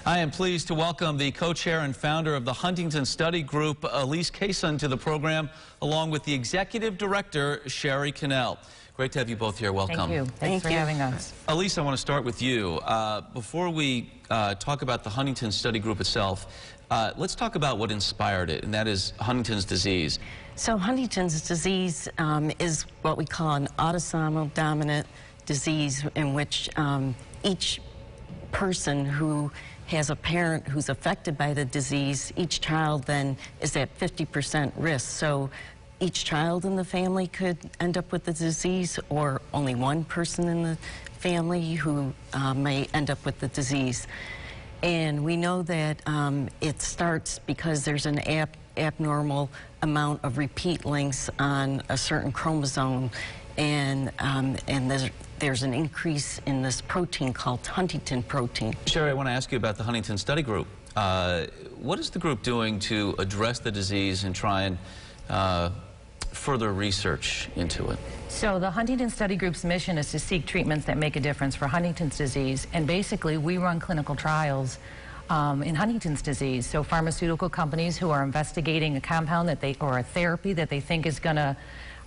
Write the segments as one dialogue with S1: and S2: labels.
S1: I am pleased to welcome the co-chair and founder of the Huntington Study Group, Elise Kaysen, to the program, along with the executive director, Sherry Cannell. Great to have you both here. Welcome.
S2: Thank you. Thanks for having us.
S1: Elise, I want to start with you. Before we talk about the Huntington Study Group itself, let's talk about what inspired it, and that is Huntington's disease.
S2: So Huntington's disease is what we call an autosomal dominant disease in which each person who has a parent who's affected by the disease, each child then is at 50% risk. So each child in the family could end up with the disease, or only one person in the family who may end up with the disease. And we know that it starts because there's an abnormal amount of repeat lengths on a certain chromosome, and there's an increase in this protein called Huntington protein.
S1: Sherry, I want to ask you about the Huntington Study Group. What is the group doing to address the disease and try and further research into it?
S3: So the Huntington Study Group's mission is to seek treatments that make a difference for Huntington's disease, and basically we run clinical trials in Huntington's disease. So pharmaceutical companies who are investigating a compound or a therapy that they think is going to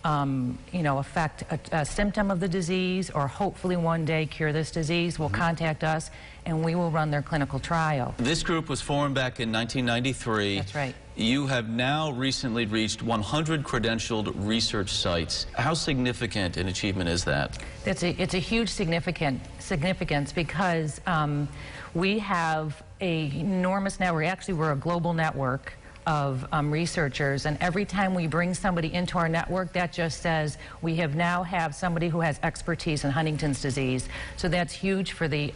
S3: affect a symptom of the disease, or hopefully one day cure this disease, will contact us and we will run their clinical trial. This
S1: group was formed back in 1993.
S3: That's right.
S1: You have now recently reached 100 credentialed research sites. How significant an achievement is that?
S3: It's a huge significance because we have an enormous network. Actually, we're a global network of researchers, and every time we bring somebody into our network, that just says we now have somebody who has expertise in Huntington's disease. So that's huge for the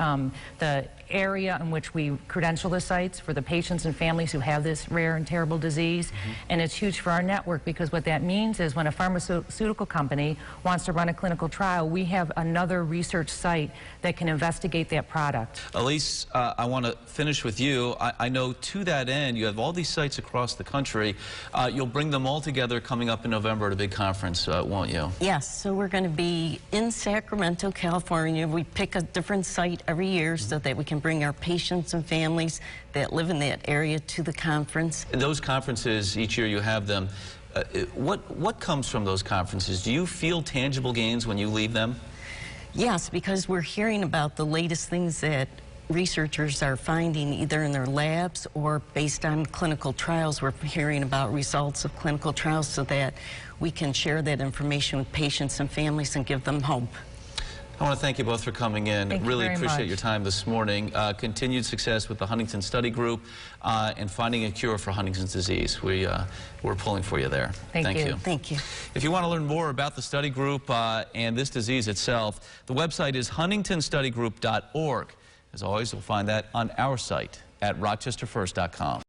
S3: area in which we credential the sites for the patients and families who have this rare and terrible disease. And it's huge for our network, because what that means is when a pharmaceutical company wants to run a clinical trial, we have another research site that can investigate that product.
S1: Elise, I want to finish with you. I know to that end you have all these sites across the country. You'll bring them all together coming up in November at a big conference, won't you?
S2: Yes, so we're going to be in Sacramento, California. We pick a different site every year so that we can bring our patients and families that live in that area to the conference.
S1: Those conferences, each year you have them. What comes from those conferences? Do you feel tangible gains when you leave them?
S2: Yes, because we're hearing about the latest things that researchers are finding either in their labs or based on clinical trials. We're hearing about results of clinical trials so that we can share that information with patients and families and give them hope.
S1: I want to thank you both for coming in. Really appreciate your time this morning. Continued success with the Huntington Study Group and finding a cure for Huntington's disease. We're pulling for you there.
S3: Thank you.
S2: Thank you.
S1: If you want to learn more about the study group and this disease itself, the website is huntingtonstudygroup.org. As always, you'll find that on our site at rochesterfirst.com.